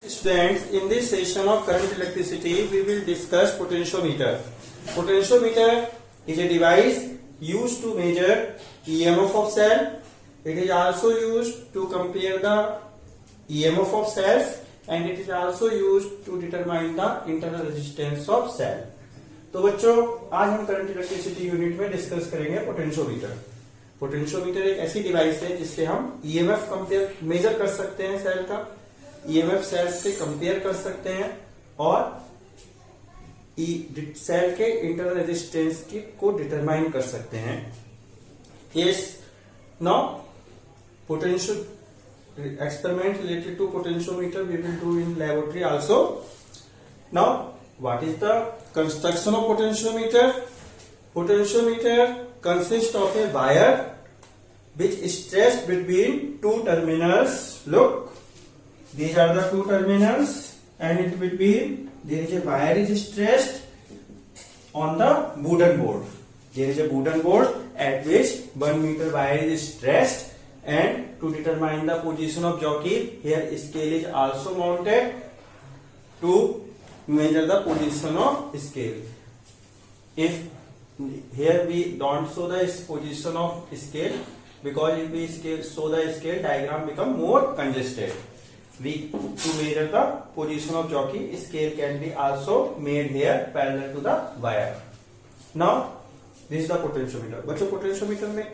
Students, in this session of current electricity, we will discuss potentiometer. Potentiometer is a device used to measure EMF of cell. It is also used to compare the EMF of cells, and it is also used to determine the internal resistance of cell. तो बच्चों, आज हम current electricity unit में discuss करेंगे potentiometer. Potentiometer एक ऐसी device है जिससे हम ईएमएफ कंपेयर मेजर कर सकते हैं, सेल का ईएमएफ सेल से कंपेयर कर सकते हैं और सेल के इंटरनल रेजिस्टेंस की को डिटरमाइन कर सकते हैं. Yes, now potential experiment related to potentiometer we will do in laboratory also. Now, what is the construction of potentiometer? Potentiometer consists of a wire which is stretched between two terminals. Look, these are the two terminals, and in between there is a wire is stretched on the wooden board. There is a wooden board at which 1 meter wire is stretched. And to determine the position of jockey, here scale is also mounted to measure the position of scale. If here we don't show the position of scale, because if we show the scale, diagram become more congested. To measure the position of jockey, scale can be also made here parallel to the wire. Now this is the potentiometer. बच्चों, potentiometer में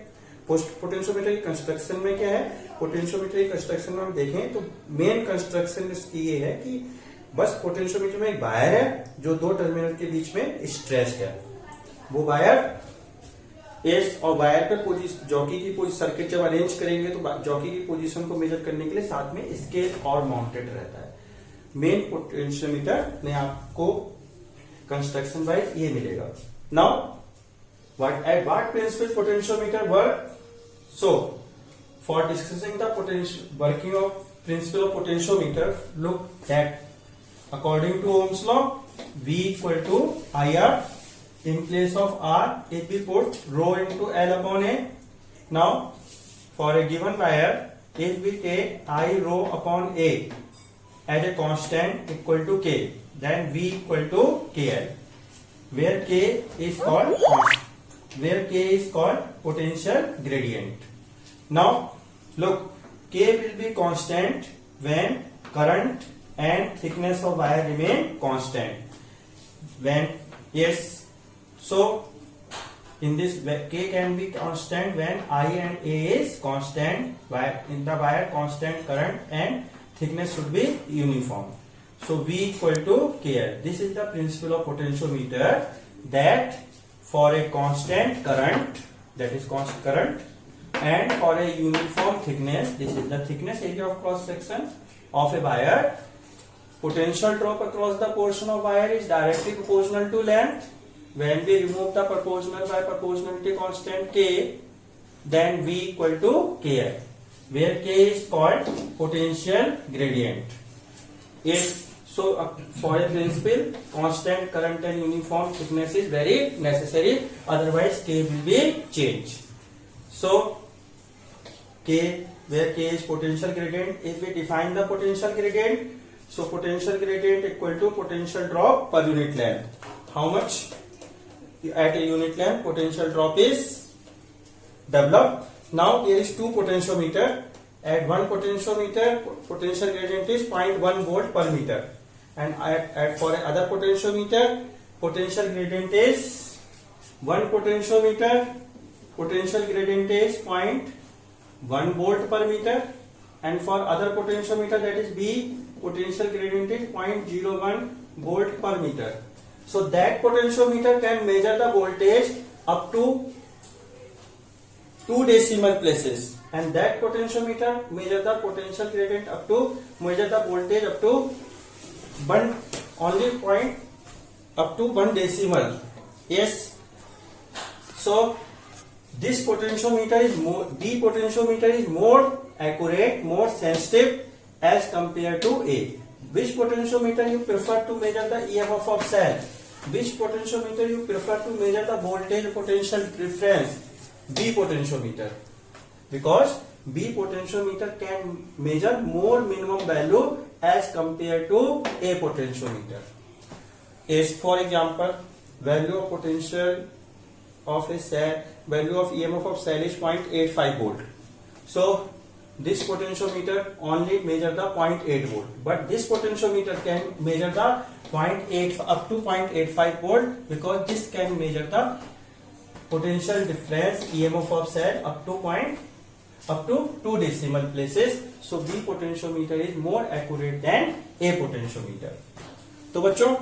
potentiometer की construction में क्या है? Potentiometer की construction में हम देखें तो मेन कंस्ट्रक्शन इसकी ये है कि बस पोटेंशियोमीटर में एक वायर है जो दो टर्मिनल के बीच में स्ट्रेच्ड है. वो वायर एस और वायर पे जॉकी की सर्किट जब अरेंज करेंगे तो जॉकी की पोजीशन को मेजर करने के लिए साथ में स्केल और माउंटेड रहता है. मेन पोटेंशियोमीटर में आपको कंस्ट्रक्शन वाइज ये मिलेगा. Now at what principle potentiometer work? So, for discussing the working of principle of potentiometer, look at according to Ohm's law, V equal to IR. In place of R, if we put rho into L upon A. Now, for a given wire, if we take I rho upon A as a constant equal to K, then V equal to KL, where K is called constant. Where K is called potential gradient. Now look, K will be constant when current and thickness of wire remain constant. So in this K can be constant when I and A is constant, in the wire constant current and thickness should be uniform. So V equal to KL. This is the principle of potentiometer, that for a constant current, that is constant current, and for a uniform thickness, this is the thickness area of cross section of a wire, potential drop across the portion of wire is directly proportional to length. When we remove the proportional by proportionality constant K, then V equal to KL, where K is called potential gradient. So for a principle, constant current and uniform thickness is very necessary, otherwise K will be changed. So K, where K is potential gradient, if we define the potential gradient, so potential gradient equal to potential drop per unit length. How much at a unit length potential drop is developed? Now there is two potentiometer. At one potentiometer, potential gradient is 0.1 volt per meter. And for other potentiometer, potential gradient is 1 potentiometer, potential gradient is 0.1 volt per meter, and for other potentiometer, that is B, potential gradient is 0.01 volt per meter. So that potentiometer can measure the voltage up to 2 decimal places, and that potentiometer measure the potential gradient measure the voltage up to only point up to 1 decimal. Yes. So this potentiometer is D potentiometer is more accurate, more sensitive as compared to A. Which potentiometer you prefer to measure the EMF of cell? Which potentiometer you prefer to measure the voltage potential difference? B potentiometer, because B potentiometer can measure more minimum value as compared to A potentiometer. As for example, value of potential of a cell, value of EMF of cell is 0.85 volt. So this potentiometer only measure the 0.8 volt, but this potentiometer can measure the 0.8 up to 0.85 volt, because this can measure the potential difference EMF of cell up to 2 decimal places. So B potentiometer is more accurate than A potentiometer. तो बच्चों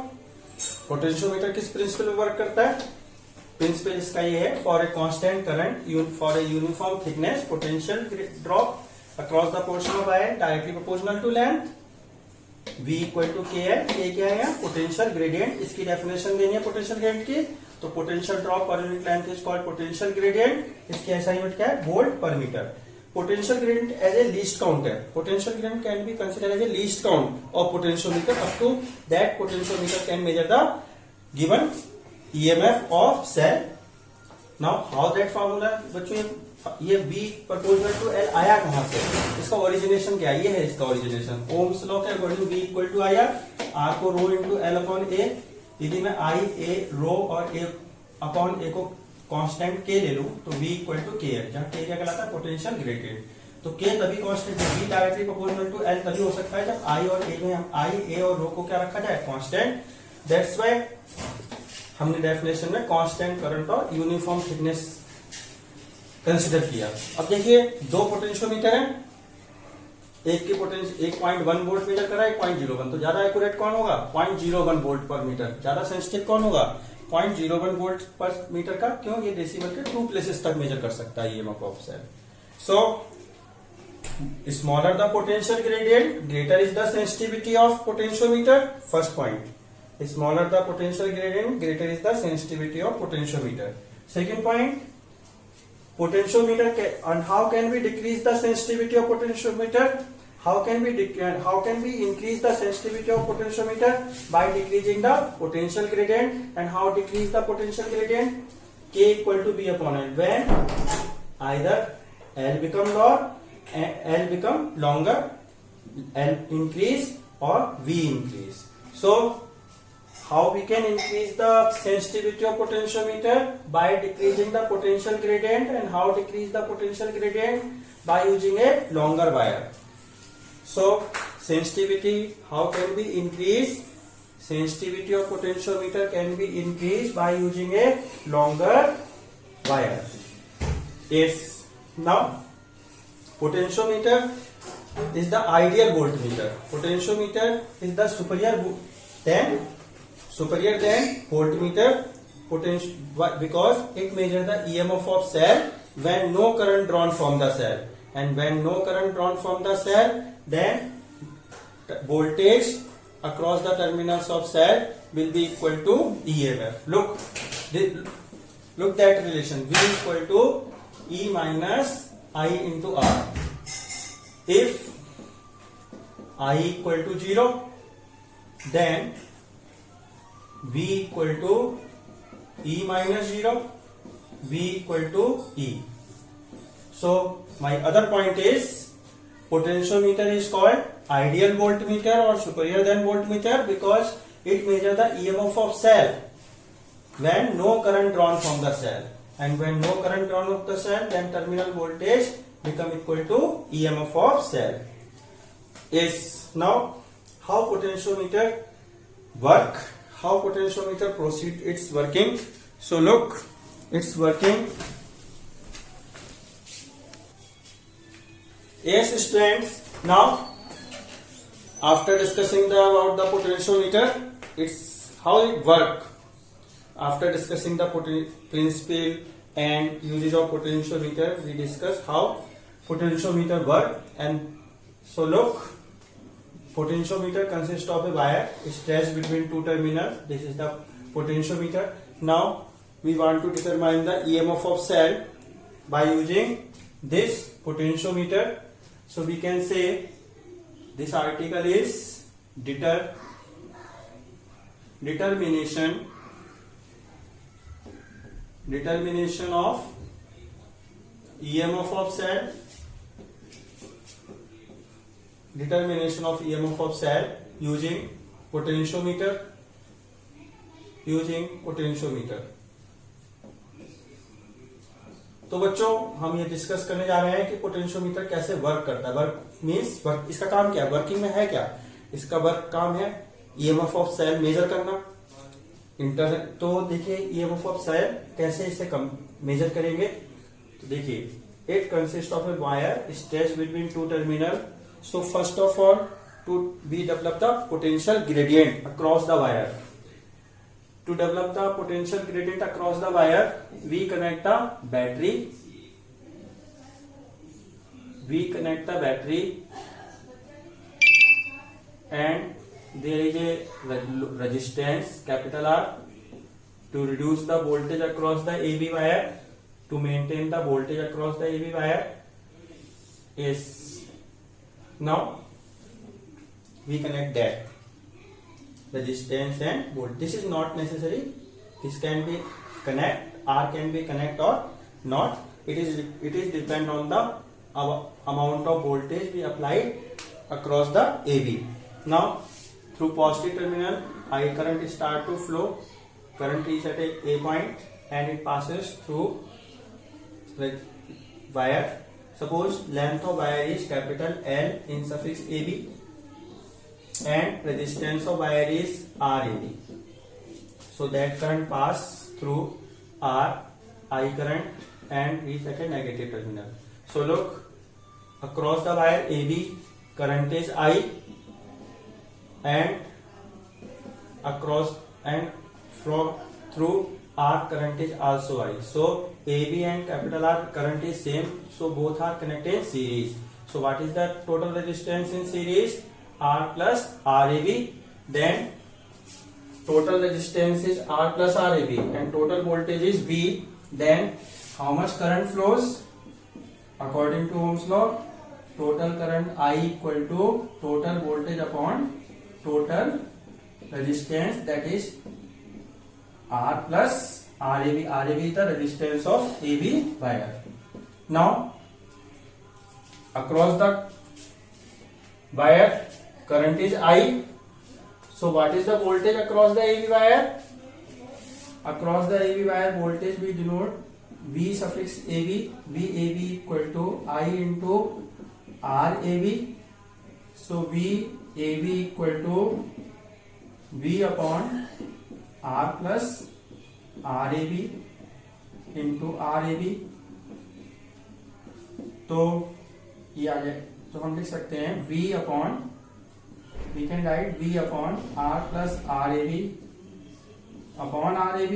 potentiometer किस principal पे work करता है? Principal इसका ये है, for a constant current for a uniform thickness potential drop across the portion of wire directly proportional to length V equal to K L. K क्या है? Potential gradient. इसकी डेफिनेशन देनी है पोटेंशियल ग्रेडियंट की. तो potential drop per unit length is called potential gradient. इसकी ऐसा unit क्या है? वोल्ट पर metre. Potential gradient as a least count है. Potential gradient can be considered as a least count of potentiometer. Up to that potentiometer can measure the given EMF of cell. Now how that formula बच्चों, ये B proportional to L आया कहां से? इसका origination क्या है? ये है इसका ओरिजिनेशन. ओम्स लॉ के according B equal to IR, R को rho into L upon A. यदि मैं I A रो और A अपॉन A को कांस्टेंट के ले लूं तो V equal to K L, जहां के क्या कहलाता है? Potential gradient. तो के तभी कांस्टेंट है, V directly proportional to L तभी हो सकता है जब I और A में हम I A और रो को क्या रखा जाए? कांस्टेंट. दैट्स व्हाई हमने डेफिनेशन में कांस्टेंट करंट और यूनिफॉर्म थिकनेस कंसीडर किया. अब देखिए दो पोटेंशियोमीटर है, एक की पोटेंशियल 1.1 वोल्ट मीटर करा, 1.01. तो ज्यादा एक्यूरेट कौन होगा? 0.01 वोल्ट पर मीटर. ज्यादा सेंसिटिव कौन होगा? 0.01 वोल्ट पर मीटर का. क्यों? ये डेसिमल के 2 प्लेसेस तक मेजर कर सकता है EMF of cell. So smaller the potential gradient, greater is the sensitivity of potentiometer. First point, smaller the potential gradient, greater is the sensitivity of potentiometer. Second point, potentiometer and how can we decrease the sensitivity of potentiometer? How can we increase the sensitivity of potentiometer? By decreasing the potential gradient. And how decrease the potential gradient? K equal to B upon L. When either L become longer, L increase or V increase. So how we can increase the sensitivity of potentiometer? By decreasing the potential gradient. And how decrease the potential gradient? By using a longer wire. So sensitivity, how can we increase? Sensitivity of potentiometer can be increased by using a longer wire. Yes. Now potentiometer is the ideal voltmeter. Potentiometer is the superior than voltmeter, because it measures the EMF of cell when no current drawn from the cell. And when no current drawn from the cell, then voltage across the terminals of cell will be equal to EMF. Look that relation. V equal to E minus I into R. If I equal to 0, then V equal to E minus 0, V equal to E. So my other point is potentiometer is called ideal voltmeter or superior than voltmeter because it measures the EMF of cell when no current drawn from the cell. And when no current drawn of the cell, then terminal voltage become equal to EMF of cell. Yes. Now how potentiometer work? How potentiometer proceed its working? So look, it's working. Yes, students. Now, after discussing about the potentiometer, it's how it work. After discussing the principle and uses of potentiometer, we discuss how potentiometer work. And so look. Potentiometer consists of a wire stretched between two terminals. This is the potentiometer. Now we want to determine the EMF of cell by using this potentiometer. So we can say this article is determination of EMF of cell determination of EMF of cell using potentiometer. तो बच्चों हम ये discuss करने जा रहे हैं कि potentiometer कैसे वर्क करता है। वर्क मीन्स वर्क, इसका काम क्या है, वर्किंग में है क्या, इसका वर्क काम है ईएमएफ ऑफ सेल मेजर करना। तो देखिए ईएमएफ ऑफ सेल कैसे इसे मेजर करेंगे। तो देखिए it consist of a wire stretch between two terminal. So first of all to we develop the potential gradient across the wire. To develop the potential gradient across the wire, we connect the battery. And there is a resistance capital R to reduce the voltage across the AB wire. To maintain the voltage across the AB wire is now we connect that resistance and voltage. This is not necessary. This can be connect, R can be connect or not. It is depend on the amount of voltage we applied across the AB. Now through positive terminal, I current start to flow. Current is at a point and it passes through the wire. Suppose length of wire is capital L in suffix AB. And resistance of wire is RAB. So that current pass through R, I current and reach at a negative terminal. So look, across the wire AB current is I and through R current is also I. So AB and capital R current is same. So both are connected in series. So what is the total resistance in series? R plus RAB. Then total resistance is R plus RAB and total voltage is V. Then how much current flows? According to Ohm's law, total current I equal to total voltage upon total resistance, that is R plus RAB. RAB is the resistance of AB wire. Now across the wire current is I. So what is the voltage across the AB wire? Across the AB wire voltage we denote V suffix AB. VAB equal to I into RAB. So VAB equal to V upon R plus RAB into RAB. तो ये आ जाए, तो हम लिख सकते हैं V upon, we can write V upon R plus RAB upon RAB.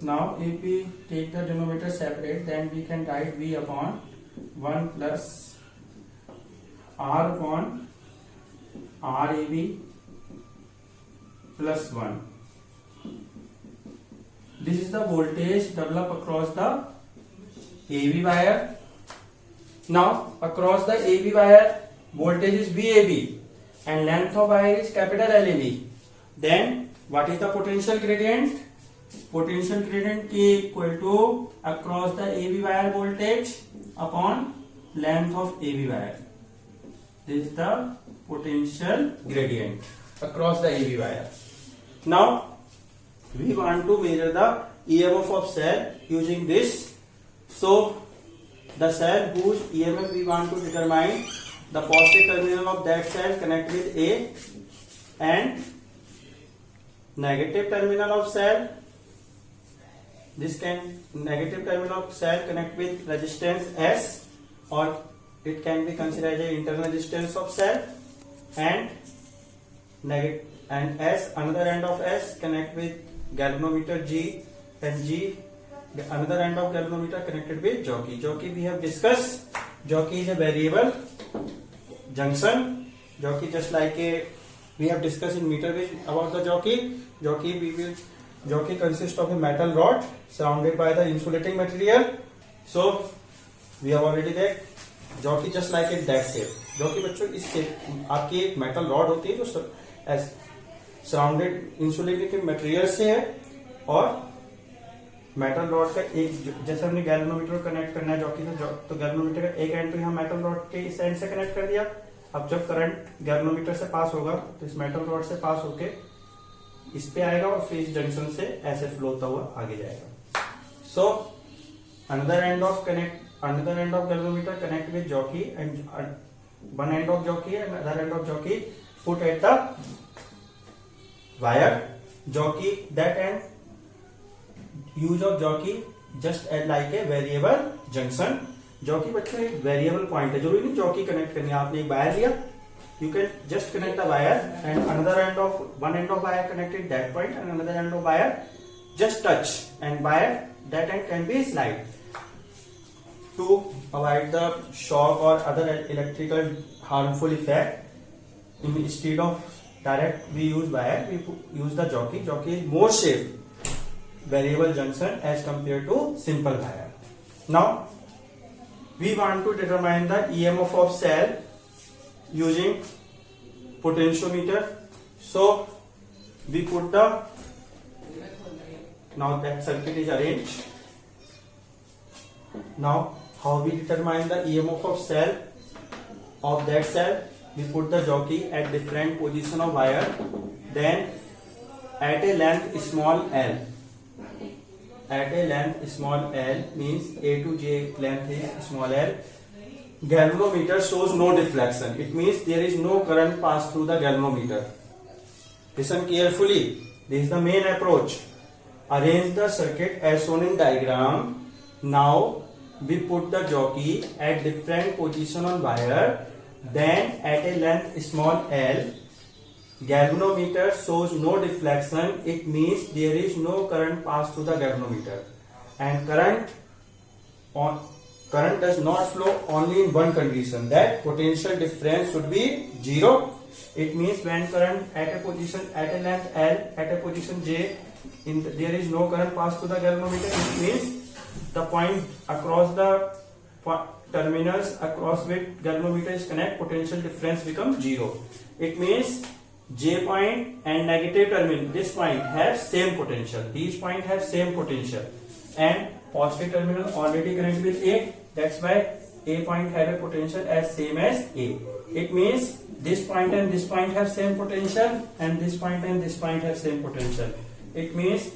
Now if we take the denominator separate, then we can write V upon 1 plus R upon RAB plus 1. This is the voltage developed across the AB wire. Now across the AB wire voltage is VAB and length of wire is capital LAB. Then what is the potential gradient? Potential gradient K equal to across the AB wire voltage upon length of AB wire. This is the potential gradient across the AB wire. Now we want to measure the EMF of cell using this. So the cell whose EMF we want to determine, the positive terminal of that cell connect with A and negative terminal of cell. Negative terminal of cell connect with resistance S, or it can be considered as an internal resistance of cell, and S, another end of S connect with galvanometer G, and G, another end of galvanometer connected with jockey. Jockey we have discussed. Jockey is a variable junction. Jockey just like we have discussed in meter gauge about the jockey. Jockey consists of a metal rod surrounded by the insulating material. So we have already देखा jockey just like a dash shape. Jockey बच्चों इस shape आपकी एक metal rod होती है जो surrounded insulating material से है और मेटल रॉड का एक, जैसे हमने गैल्वेनोमीटर कनेक्ट करना है जॉकी से, तो गैल्वेनोमीटर का एक एंड तो यहाँ मेटल रॉड के इस एंड से कनेक्ट कर दिया। अब जब करंट गैल्वेनोमीटर से पास होगा तो इस मेटल रॉड से पास होके इस पे आएगा और फिर इस जंक्शन से ऐसे फ्लो होता हुआ आगे जाएगा। So another end of galvanometer connect with jockey and one end of jockey and other end of jockey put at the wire jockey, that and use of jockey just like a variable junction. Jockey बच्चों एक variable point है, जरूरी नहीं jockey connect करनी है। आपने एक wire लिया, you can just connect the wire and one end of wire connected that point and another end of wire just touch and wire that end can be slide to avoid the shock or other electrical harmful effect. Instead of direct we use wire, we use the jockey. Jockey is more safe variable junction as compared to simple wire. Now we want to determine the EMF of cell using potentiometer. So we put the, now that circuit is arranged. Now how we determine the EMF of cell of that cell? We put the jockey at different position of wire, then at a length small l. At a length small l means A to J length is small l. Galvanometer shows no deflection. It means there is no current pass through the galvanometer. Listen carefully. This is the main approach. Arrange the circuit as shown in diagram. Now we put the jockey at different position on wire. Then at a length small l, galvanometer shows no deflection. It means there is no current pass through the galvanometer. And current does not flow only in one condition, that potential difference should be zero. It means when current at a position at a length L at a position J there is no current pass through the galvanometer. It means the point across the terminals across which galvanometer is connect, potential difference becomes zero. It means J point and negative terminal, this point have same potential, these point have same potential, and positive terminal already connected with A. That's why A point have a potential as same as A. It means this point and this point have same potential and this point and this point have same potential. It means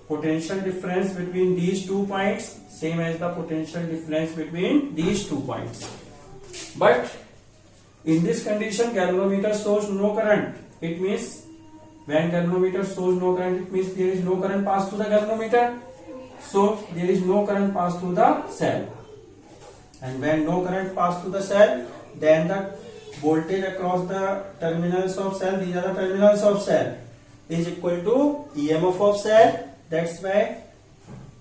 potential difference between these 2 points same as the potential difference between these 2 points. But in this condition galvanometer shows no current. It means when galvanometer shows no current, it means there is no current pass through the galvanometer. So there is no current pass through the cell, and when no current pass through the cell, then the voltage across the terminals of cell, these are the terminals of cell, is equal to EMF of cell. That's why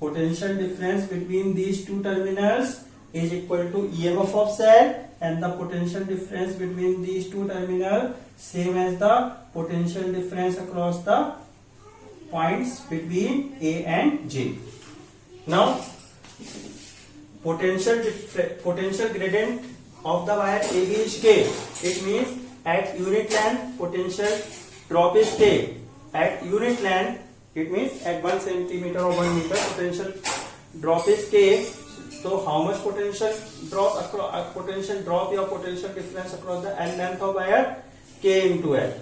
potential difference between these two terminals is equal to EMF of cell, and the potential difference between these two terminals same as the potential difference across the points between A and J. Now potential gradient of the wire AB is K. It means at unit length potential drop is K. At unit length, it means at 1 centimeter or 1 meter potential drop is K. So how much potential drop or potential difference across the L length of wire? K into L.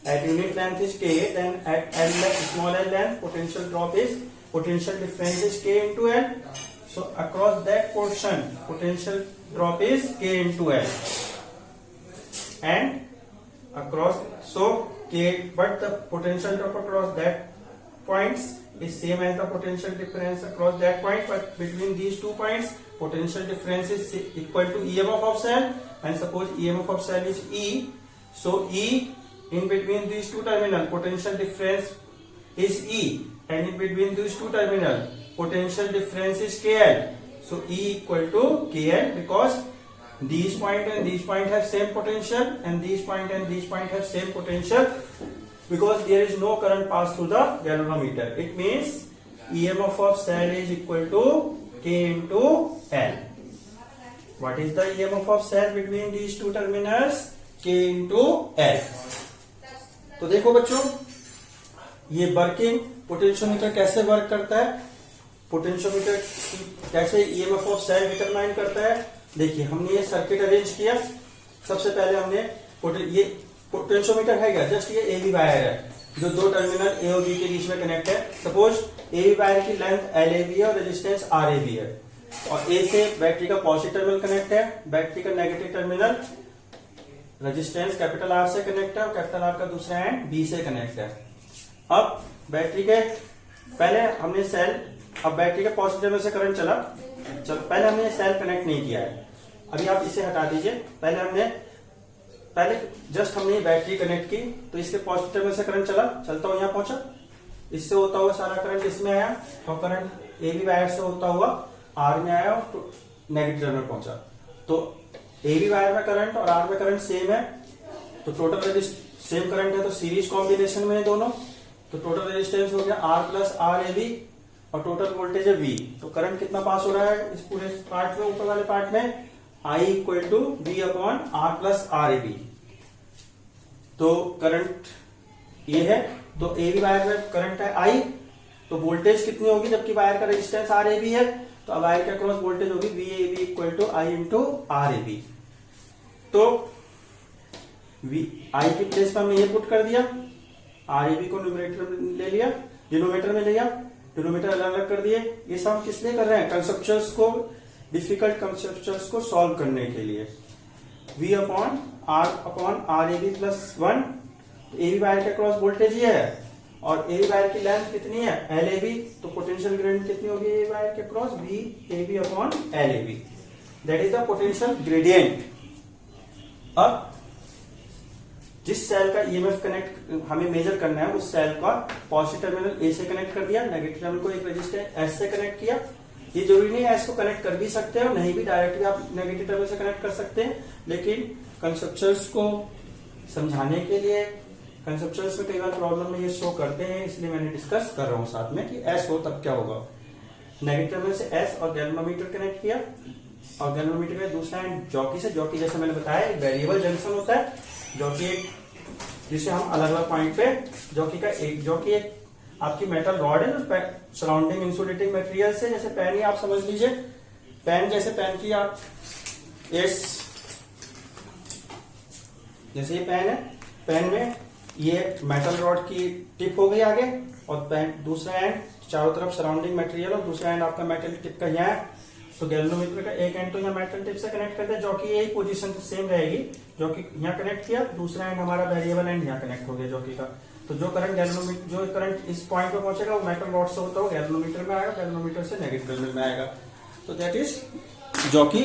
At unit length is K, then at L length, small L length, potential difference is K into L. So across that portion, potential drop is K into L. And across, so K, but the potential drop across that points is same as the potential difference across that point, but between these 2 points, potential difference is equal to EMF of cell, and suppose EMF of cell is E. So E in between these 2 terminal, potential difference is E, and in between these 2 terminal, potential difference is KL. So E equal to KL, because these point and these point have same potential, and these point and these point have same potential, because there is no current pass through the galvanometer. It means EMF of cell is equal to K into L. What is the EMF of cell between these 2 terminals? K into L. तो देखो बच्चों, ये working potentiometer कैसे work करता है, potentiometer कैसे EMF of cell determine करता है। देखिए हमने ये सर्किट अरेंज किया। सबसे पहले हमने ये पोटेंशियोमीटर है क्या, जस्ट ये एबी वायर है जो दो टर्मिनल ए और बी के बीच में कनेक्ट है। सपोज एबी वायर की लेंथ एल ए बी है और रेजिस्टेंस आर ए बी है, और ए से बैटरी का पॉजिटिव टर्मिनल कनेक्ट है, बैटरी का negative terminal resistance capital R से कनेक्ट है और कैपिटल आर का दूसरा एंड बी से कनेक्ट है। अब बैटरी के पहले हमने सेल, अब बैटरी के पॉजिटिव टर्मिनल से करंट चला, चलो पहले हमने सेल कनेक्ट नहीं किया है, अभी आप इसे हटा दीजिए। पहले जस्ट हमने बैटरी कनेक्ट की तो इसके पॉजिटिव टर्मिनल से करंट चलता हुआ यहाँ पहुंचा, इससे होता हुआ सारा करंट इसमें आया और करंट एबी वायर से होता हुआ आर में आया और नेगेटिव टर्मिनल पहुंचा। तो एबी वायर में करंट और आर में करंट सेम है, तो टोटल सेम करंट है तो सीरीज कॉम्बिनेशन में है दोनों, तो टोटल रेजिस्टेंस हो गया R plus R A B और टोटल वोल्टेज है वी। तो करंट कितना पास हो रहा है इस पूरे पार्ट में, ऊपर वाले पार्ट में, I equal to V upon R plus R A B. तो करंट ये है, तो ए बी वायर में करंट है I, तो वोल्टेज कितनी होगी, जबकि वायर का रेजिस्टेंस आर ए बी है तो वायर के अक्रॉस वोल्टेज होगी V A B equal to I into R A B. तो आई की प्लेस में हमने ये पुट कर दिया, आर ए बी को न्यूमरेटर में ले लिया, डिनोमिनेटर में लिया, डिनोमिनेटर अलग अलग कर दिए। ये सब हम किस लिए कर रहे हैं, कंसेप्चुअल्स को, डिफिकल्ट कंसेप्चुअल्स को सॉल्व करने के लिए। V upon R A B plus one, A B wire के क्रॉस वोल्टेज ये है और ए बी वायर की लेंथ कितनी है एल ए बी, तो पोटेंशियल ग्रेडियंट कितनी होगी ए वायर के cross V A B upon L A B, that is the potential gradient. अब जिस सेल का ईएमएफ कनेक्ट हमें मेजर करना है उस सेल का पॉजिटिव टर्मिनल ए से कनेक्ट कर दिया, नेगेटिव टर्मिनल को एक रजिस्टर एस से कनेक्ट किया। ये जरूरी नहीं है एस को कनेक्ट कर भी सकते हैं और नहीं भी, डायरेक्ट भी आप नेगेटिव टर्मिनल से कनेक्ट कर सकते हैं, लेकिन कंसेप्चुअल्स को समझाने के लिए कंसेप्चुअल्स में कई बार प्रॉब्लम में ये शो करते हैं, इसलिए मैंने डिस्कस कर रहा हूं साथ में कि एस हो तब क्या होगा। नेगेटिव टर्मिनल से एस और गैल्वेनोमीटर कनेक्ट किया और गैल्वेनोमीटर का दूसरा एंड जॉकी से, जॉकी जैसे मैंने बताया वेरिएबल जंक्शन होता है, जॉकी एक जिसे हम अलग अलग पॉइंट पे, जॉकी एक आपकी मेटल रॉड है सराउंडिंग इंसुलेटिंग मटेरियल से, जैसे पेन ही आप समझ लीजिए, पेन जैसे पेन की आप जैसे ये पेन है, पेन में ये मेटल रॉड की टिप हो गई आगे और पेन दूसरा एंड चारों तरफ सराउंडिंग मटेरियल और दूसरा एंड आपका मेटल टिप का यहाँ है, तो गैल्वेनोमीटर का एक एंड तो यहाँ मेटल टिप से कनेक्ट करते हैं, जो कि यही पोजीशन सेम रहेगी, जो कि यहाँ कनेक्ट किया, दूसरा एंड हमारा वेरिएबल एंड यहाँ कनेक्ट हो गया जॉकी का। तो जो करंट जो करंट इस पॉइंट पे पहुंचेगा वो मेटल रॉड से होता हुआ गैल्वेनोमीटर में आएगा, गैल्वेनोमीटर से नेगेटिव टर्मिनल में आएगा, तो दैट इज जॉकी।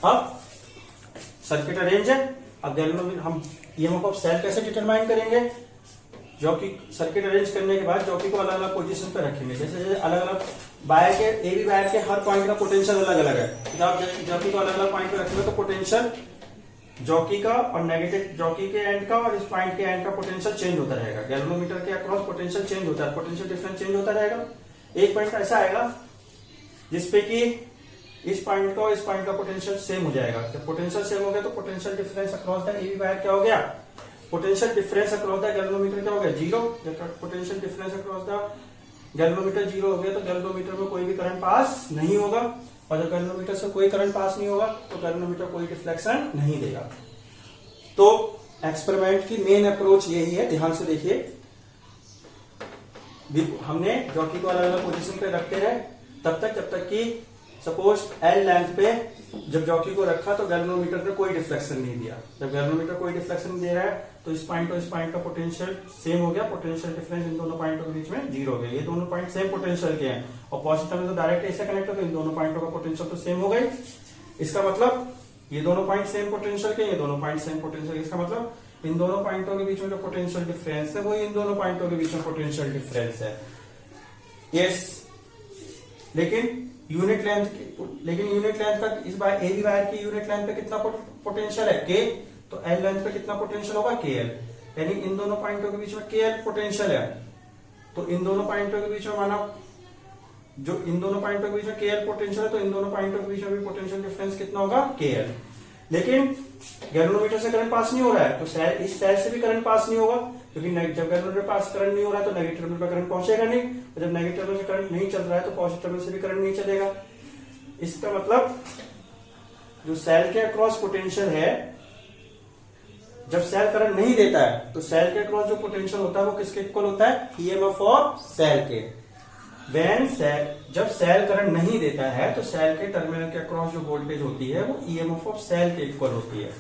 अब सर्किट अरेंज है, अब गैल्वेनोमीटर हम ईएमएफ ऑफ सेल कैसे डिटरमाइन करेंगे, जॉकी सर्किट अरेंज करने के बाद जॉकी को अलग अलग पोजीशन पे रखेंगे, जैसे अलग अलग वायर के एबी वायर के हर पॉइंट का पोटेंशियल अलग अलग है, जब आप जॉकी को अलग अलग पॉइंट पे रखेंगे तो पोटेंशियल जॉकी का और नेगेटिव जॉकी के एंड का और इस पॉइंट के एंड का पोटेंशियल चेंज होता रहेगा, गैल्वेनोमीटर के अक्रॉस पोटेंशियल चेंज होता है, पोटेंशियल डिफरेंस चेंज होता रहेगा। एक पॉइंट ऐसा आएगा जिसपे कि इस पॉइंट का और इस पॉइंट का पोटेंशियल सेम हो जाएगा, जब पोटेंशियल सेम हो गया तो potential difference across the AB wire क्या हो गया, potential difference across the galvanometer क्या हो गया, जीरो। जब potential difference across the galvanometer zero हो गया तो गैल्वेनोमीटर में कोई भी करंट पास नहीं होगा, और जब गैल्वेनोमीटर से कोई करंट पास नहीं होगा तो गैल्वेनोमीटर कोई डिफ्लेक्शन नहीं देगा। तो एक्सपेरिमेंट की मेन अप्रोच यही है, ध्यान से देखिए, हमने जॉकी को अलग अलग पोजीशन पे रखते रहे तब तक जब तक कि सपोज एल लेंथ पे जब जॉकी को रखा तो गैल्वेनोमीटर ने कोई डिफ्लेक्शन नहीं दिया, जब गैल्वेनोमीटर कोई डिफ्लेक्शन नहीं दे रहा है तो इस पॉइंट और इस पॉइंट का पोटेंशियल सेम हो गया, पोटेंशियल डिफरेंस इन दोनों पॉइंटों के बीच में जीरो हो गया, ये दोनों पॉइंट सेम पोटेंशियल के हैं और पॉजिटिव में तो डायरेक्ट ऐसे कनेक्ट हो गए, इन दोनों पॉइंटों का पोटेंशियल तो सेम हो गए, इसका मतलब ये दोनों पॉइंट सेम पोटेंशियल के, ये दोनों पॉइंट सेम पोटेंशियल, इसका मतलब इन दोनों पॉइंटों के बीच में जो पोटेंशियल डिफरेंस है वो इन दोनों पॉइंटों के बीच में पोटेंशियल डिफरेंस है। यस, लेकिन यूनिट लेंथ का इस बार एबी वायर की यूनिट लेंथ पे कितना पोटेंशियल है के, तो एल लेंथ पे कितना पोटेंशियल होगा के एल, यानी इन दोनों पॉइंटों के बीच में के एल पोटेंशियल है, तो इन दोनों पॉइंटों के बीच में माना जो इन दोनों पॉइंटों के बीच में के एल पोटेंशियल है तो इन दोनों पॉइंटों के बीच में भी पोटेंशियल डिफरेंस कितना होगा के एल। लेकिन गैल्वेनोमीटर से करंट पास नहीं हो रहा है तो सेल, इस सेल से भी करंट पास नहीं होगा, क्योंकि जब गैल्वेनोमीटर पास करंट नहीं हो रहा है तो नेगेटिव टर्मिनल पर करंट पहुंचेगा नहीं, और जब नेगेटिव टर्मिनल से करंट नहीं चल रहा है तो पॉजिटिव टर्मिनल से भी करंट नहीं चलेगा। इसका मतलब जो सेल के अक्रॉस पोटेंशियल है, जब सेल करंट नहीं देता है तो सेल के अक्रॉस जो पोटेंशियल होता है वो किसके इक्वल होता है, ईएमएफ ऑफ सेल के। व्हेन सेल, जब सेल करंट नहीं देता है तो सेल के टर्मिनल के अक्रॉस जो वोल्टेज होती है वो ईएमएफ ऑफ सेल के इक्वल होती है।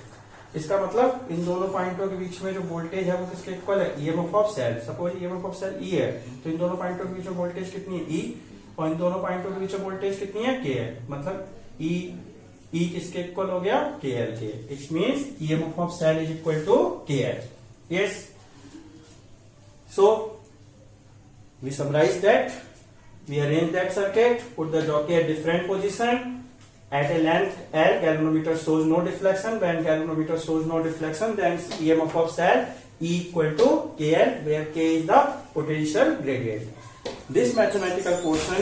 इसका मतलब इन दोनों पॉइंटों के बीच में जो वोल्टेज है वो किसके इक्वल है, EMF of cell. Suppose EMF of cell E है तो इन दोनों पॉइंटों के बीच में वोल्टेज कितनी है, ई, और इन दोनों पॉइंटों के बीच में वोल्टेज कितनी है, के है। मतलब ई किसके इक्वल हो गया, K L K. It means EMF of cell is equal to K L. Yes, so we summarise that, we arrange that circuit, put the jockey at different position at a length L. Galvanometer shows no deflection. When galvanometer shows no deflection, then EMF of cell E equal to KL, where K is the potential gradient. This mathematical portion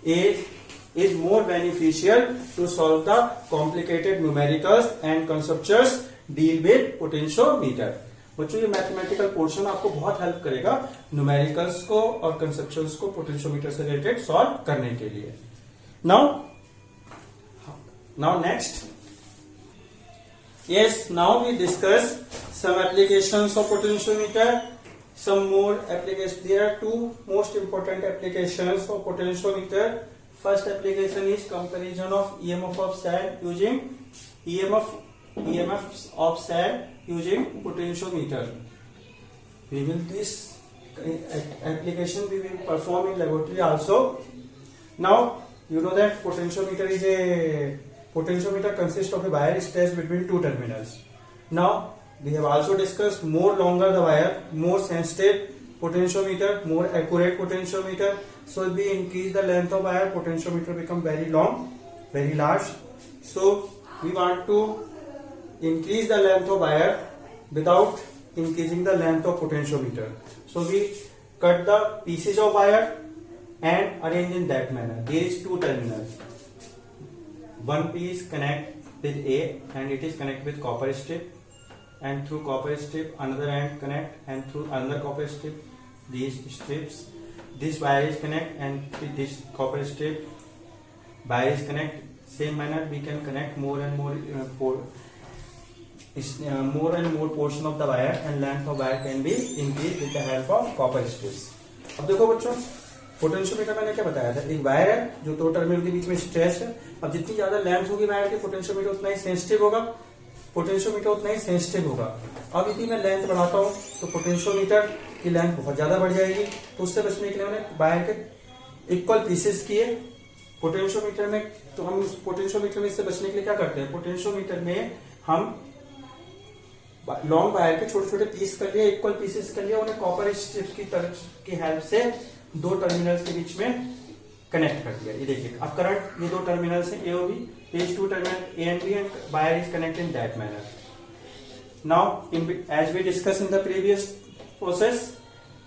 is more beneficial to solve the complicated numericals and conceptuals deal with potentiometer. बच्चों ये mathematical portion आपको बहुत help करेगा numericals को और कंसेप्चुअल्स को potentiometer से related solve करने के लिए। Now next, yes, now we discuss some applications of potentiometer, some more application. There are two most important applications of potentiometer. First application is comparison of EMF of cell using EMF of cell using potentiometer. We will this application we will perform in laboratory also. Now you know that potentiometer consists of a wire stretched between two terminals. Now we have also discussed more longer the wire, more sensitive potentiometer, more accurate potentiometer. So if we increase the length of wire, potentiometer become very long, very large. So we want to increase the length of wire without increasing the length of potentiometer. So we cut the pieces of wire and arrange in that manner. There is two terminals. One piece connect with A and it is connected with copper strip, and through copper strip another end connect, and through another copper strip these strips, this wire is connect, and with this copper strip wire is connect. Same manner we can connect more and more portion of the wire, and length of wire can be increased with the help of copper strips. अब देखो बच्चों, potentiometer मैंने क्या बताया था, एक wire है जो दो टर्मिनल के बीच में स्ट्रेच है। अब जितनी ज्यादा लेंथ होगी वायर की, पोटेंशियोमीटर उतना ही सेंसिटिव होगा, पोटेंशियोमीटर उतना ही सेंसिटिव होगा। अब यदि मैं लेंथ बढ़ाता हूँ तो पोटेंशियोमीटर की लेंथ बहुत ज्यादा बढ़ जाएगी। तो उससे बचने के लिए मैंने वायर के इक्वल पीसेस किए पोटेंशियोमीटर में। तो हम पोटेंशियोमीटर में इससे बचने के लिए क्या करते हैं, पोटेंशियोमीटर में हम लॉन्ग वायर के छोटे छोटे पीस कर लिए, इक्वल पीसेस कर लिया, उन्हें कॉपर स्ट्रिप्स की हेल्प से दो टर्मिनल्स के बीच में कनेक्ट कर दिया। ये देखिए, अब करंट, ये दो टर्मिनल्स हैं ए और B, these two terminals A and B, and wire is connected in that manner. Now, as we discussed in the previous process,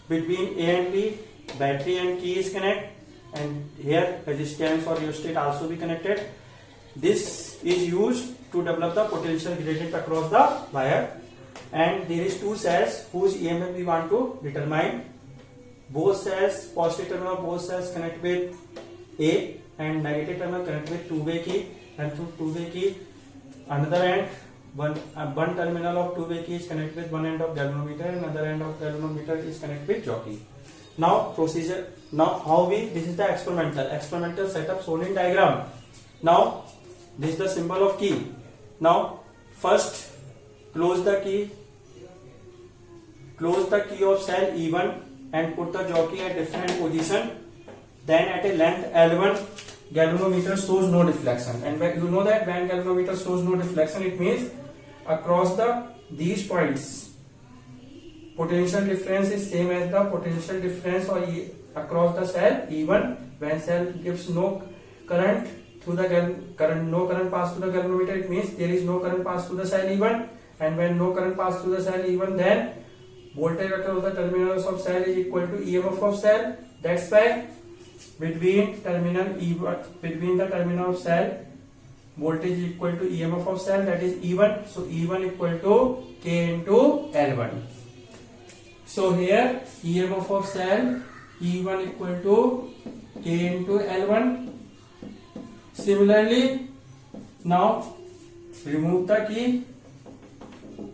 between A and B, battery and key is connected, and here resistance or rheostat also be connected. This is used to develop the potential gradient across the wire, and there is two cells whose EMF we want to determine. Both cells, positive terminal of both cells connect with A, and negative terminal connect with two-way key, and through two-way key another end, one terminal of two-way key is connected with one end of galvanometer, and another end of galvanometer is connected with jockey. Now procedure, now how we, this is the experimental setup shown in diagram. Now this is the symbol of key. Now first close the key of cell E1 and put the jockey at different position. Then at a length L1, galvanometer shows no deflection, and you know that when galvanometer shows no deflection, it means across these points potential difference is same as the potential difference or across the cell E1. When cell gives no current through the no current pass through the galvanometer, it means there is no current pass through the cell E1, and when no current pass through the cell E1, then voltage vector of the terminals of cell is equal to EMF of cell. That's why between the terminal of cell, voltage is equal to EMF of cell, that is E1. So E1 equal to K into L1. So here EMF of cell E1 equal to K into L1. Similarly, now remove the key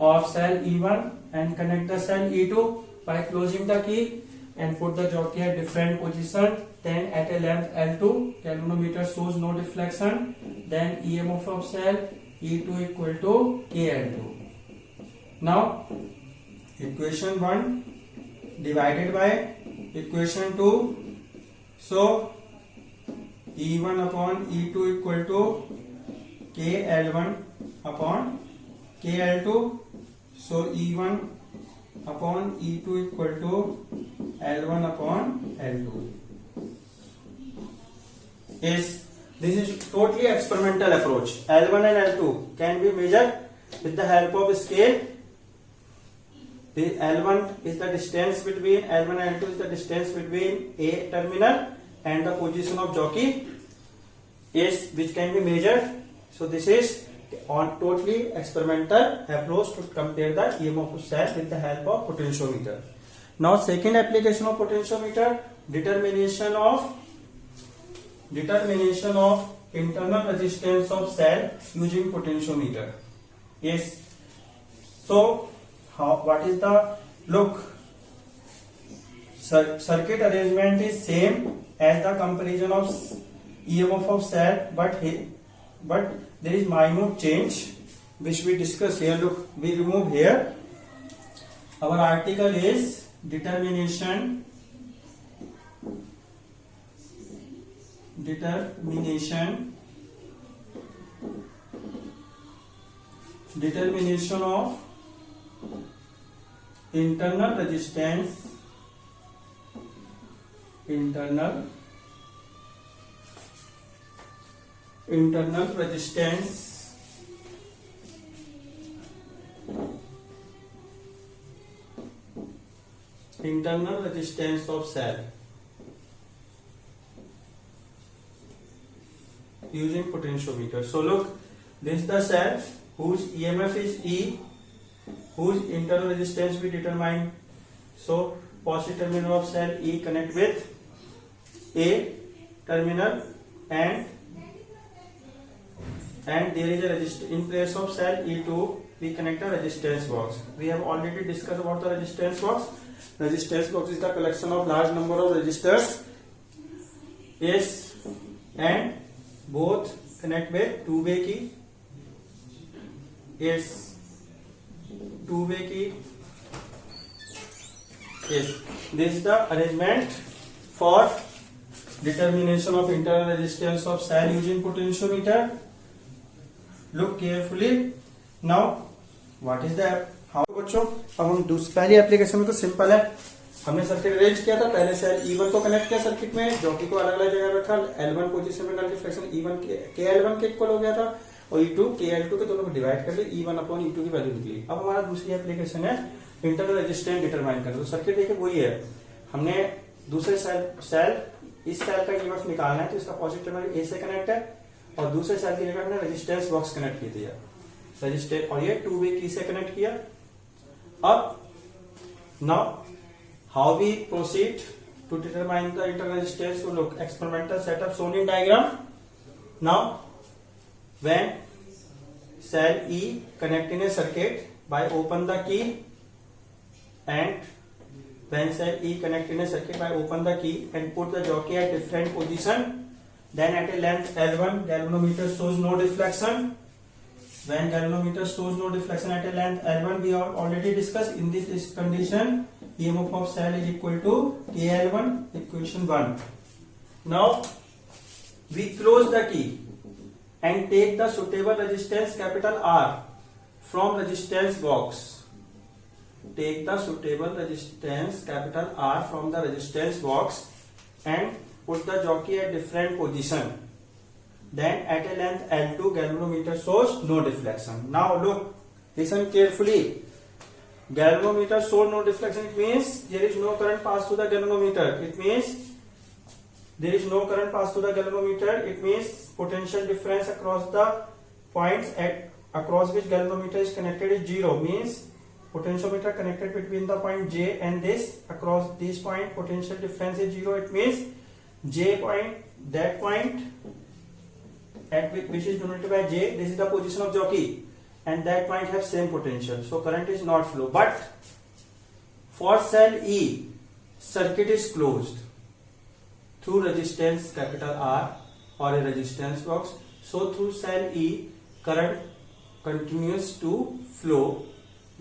of cell E1 and connect the cell E2 by closing the key and put the jockey at different position. Then at a length L2, galvanometer shows no deflection. Then EMF of cell E2 equal to KL2. Now equation 1 divided by equation 2. So E1 upon E2 equal to KL1 upon KL2. So E1 upon E2 equal to L1 upon L2. This is totally experimental approach. L1 and L2 can be measured with the help of scale. The L1 is the distance between L1 and L2 is the distance between A terminal and the position of jockey is which can be measured. So this is on totally experimental approach to compare the EMF of cell with the help of potentiometer. Now second application of potentiometer, determination of internal resistance of cell using potentiometer. Yes. So what is the look? Circuit arrangement is same as the comparison of EMF of cell, but there is minute change which we discuss here. Look, we remove here. Our article is determination of internal resistance of cell using potentiometer. So look, this is the cell whose EMF is E, whose internal resistance we determine. So positive terminal of cell E connect with A terminal and there is a resistance in place of cell E2. We connect a resistance box. We have already discussed about the resistance box. Resistance box is the collection of large number of resistors. Yes, and both connect with two-way key. Yes, two-way key. Yes, this is the arrangement for determination of internal resistance of cell using potentiometer. Look carefully. Now what is the how बच्चों, अब हम पहली application में तो simple है. हमने circuit arrange किया था. पहले सेल E1 को कनेक्ट किया सर्किट में, जॉकी को अलग अलग जगह रखा. L1 पोजीशन में डाल के फ्रैक्शन E1 के L1 के इक्वल हो गया था और E2 KL2 के दोनों को डिवाइड कर लिया. E1 अपॉन E2 की वैल्यू निकली. अब हमारा दूसरी एप्लीकेशन है इंटरनल रेजिस्टेंस डिटरमाइन करना. तो सर्किट देखिए वही है. हमने दूसरे सेल इस सेल का EMF निकालना है, तो इसका पॉजिटिव टर्मिनल A से कनेक्ट है और दूसरे सेल की जगह हमने रेजिस्टेंस बॉक्स कनेक्ट की थी. रजिस्टेंस और ये टू वे की से कनेक्ट किया. अब now how we proceed to determine the internal resistance. So look, experimental setup shown in diagram. Now when cell E connect in a circuit by open the key, and when cell E connect in a circuit by open the key and put the jockey at different position, then at a length L1 galvanometer shows no deflection. When galvanometer shows no deflection at a length L1, we have already discussed. In this condition, EMF of cell is equal to KL1, equation 1. Now we close the key and take the suitable resistance capital R from resistance box. Take the suitable resistance capital R from the resistance box and put the jockey at different position. Then at a length L2, galvanometer shows no deflection. Now look, listen carefully. Galvanometer shows no deflection. It means there is no current pass through the galvanometer. It means there is no current pass through the galvanometer. It means potential difference across the points at across which galvanometer is connected is 0, means potentiometer connected between the point J and this, across this point potential difference is 0. It means J point, that point at which is denoted by J, this is the position of jockey, and that point have same potential, so current is not flow. But for cell E, circuit is closed through resistance capital R or a resistance box. So through cell E, current continues to flow.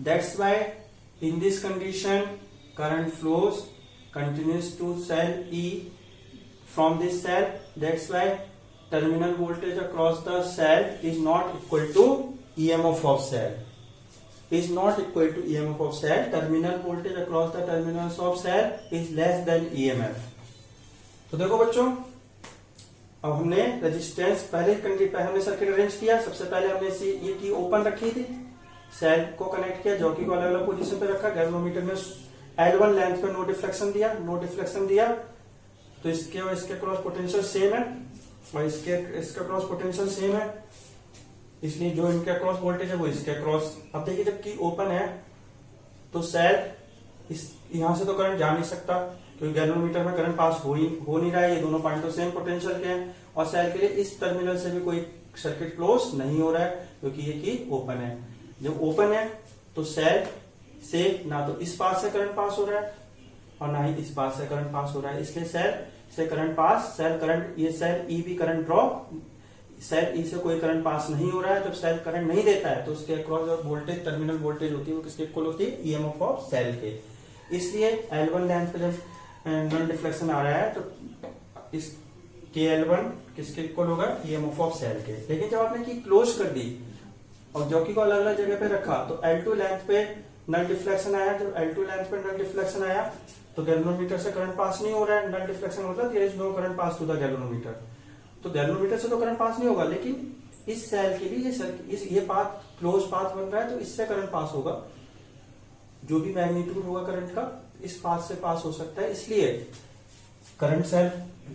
That's why in this condition, current flows continues to cell E from this cell. That's why terminal voltage across the cell is not equal to EMF of cell. Is not equal to EMF of cell. Terminal voltage across the terminals of cell is less than EMF. तो देखो बच्चों, अब हमने resistance पहले हमने circuit arrange किया. सबसे पहले हमने ये की ओपन रखी थी, सेल को कनेक्ट किया, जॉकी को अलग अलग पोजीशन पे रखा, गैल्वेनोमीटर में L1 लेंथ पे नो डिफ्लेक्शन दिया, तो इसके और इसके क्रॉस पोटेंशियल सेम है और इसका क्रॉस पोटेंशियल सेम है, इसलिए जो इनका क्रॉस वोल्टेज है वो इसके क्रॉस. अब देखिए जब की ओपन है तो सेल यहां से तो करंट जा नहीं सकता क्योंकि गैल्वेनोमीटर में करंट पास हो नहीं रहा है. ये दोनों पॉइंट तो सेम पोटेंशियल के हैं और सेल के लिए इस टर्मिनल से भी कोई सर्किट क्लोज नहीं हो रहा है क्योंकि ये की ओपन है. जब ओपन है तो सेल से ना तो इस पास से करंट पास हो रहा है और ना ही इस पास से करंट पास हो रहा है, इसलिए सेल से करंट पास, सेल करंट, ये सेल ई भी करंट ड्रॉप, सेल ई से कोई करंट पास नहीं हो रहा है. जब सेल करंट नहीं देता है तो उसके अक्रॉस जो वोल्टेज टर्मिनल वोल्टेज होती है वो किसके इक्वल होती है, ईएमएफ ऑफ सेल के. इसलिए L1 लेंथ पे जब नॉन डिफ्लेक्शन आ रहा है तो इस KL1 किसके इक्वल होगा, ईएमएफ ऑफ सेल के. लेकिन जब आपने की क्लोज कर दी और जॉकी को अलग अलग जगह पे रखा तो L2 लेंथ पे नल डिफ्लेक्शन आया. जब L2 लेंथ पे नल डिफ्लेक्शन आया तो गैल्वेनोमीटर से करंट पास नहीं हो रहा है. नल डिफ्लेक्शन मतलब there is no current pass to the galvanometer, तो गैल्वेनोमीटर से तो करंट पास नहीं होगा, लेकिन इस सेल के लिए ये पाथ क्लोज पाथ बन रहा है तो इससे करंट पास होगा. जो भी मैग्नीट्यूड होगा करंट का इस पाथ से पास हो सकता है. इसलिए करंट सेल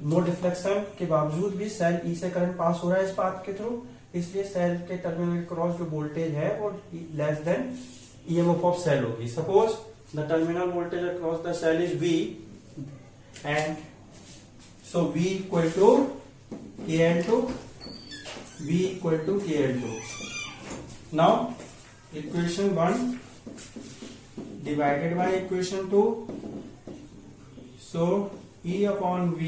नो डिफ्लेक्शन के बावजूद भी सेल ई से करंट पास हो रहा है इस पाथ के थ्रू, इसलिए सेल के टर्मिनल क्रॉस जो वोल्टेज है वो less than EMF of cell होगी. Suppose the terminal voltage across the cell is V and so V equal to KL2, V equal to KL2. Now equation 1 divided by equation 2, so E upon V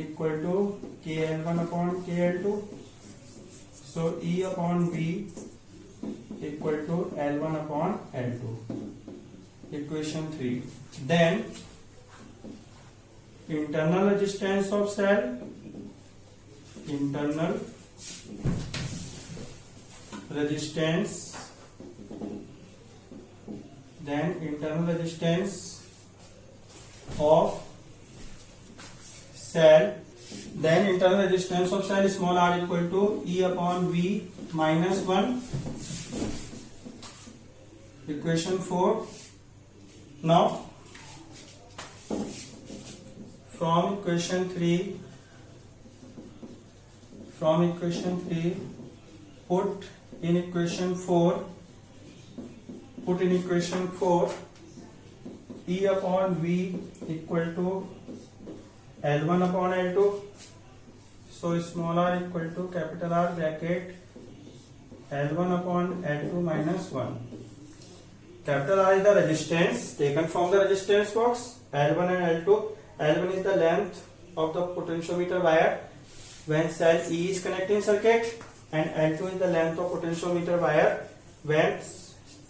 equal to KL1 upon KL2, so E upon V equal to L1 upon L2. Equation 3. Then internal resistance of cell, internal resistance, then internal resistance of cell, then internal resistance of cell small r equal to E upon V minus 1. Equation 4. Now from equation 3 put in equation 4 E upon V equal to L1 upon L2, so small r equal to capital R bracket L1 upon L2 minus 1. Capital R is the resistance taken from the resistance box, L1 and L2. L1 is the length of the potentiometer wire when cell E is connecting circuit, and L2 is the length of potentiometer wire when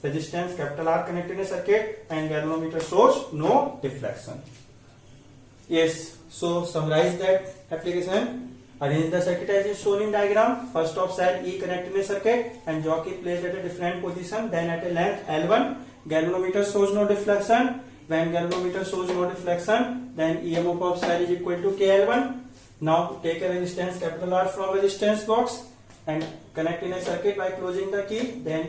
resistance capital R connected in a circuit and galvanometer shows no deflection. Yes, so summarize that application. Arrange the circuit as is shown in diagram. First of cell E connected in a circuit and jockey placed at a different position, then at a length L1. Galvanometer shows no deflection. When galvanometer shows no deflection, then EMF of cell is equal to KL1. Now take a resistance capital R from resistance box and connect in a circuit by closing the key. Then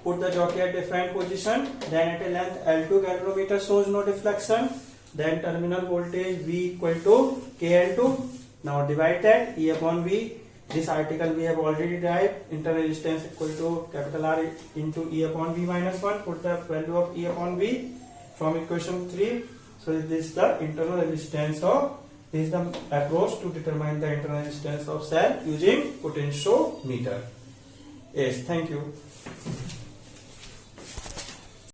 put the jockey at different position. Then at a length L2 galvanometer shows no deflection. Then terminal voltage V equal to KL2. Now divide that, E upon V This article we have already derived. Internal resistance equal to capital R into E upon V minus 1. Put the value of E upon V from equation 3. So this is the internal resistance of, this is the approach to determine the internal resistance of cell using potentiometer. Yes, thank you.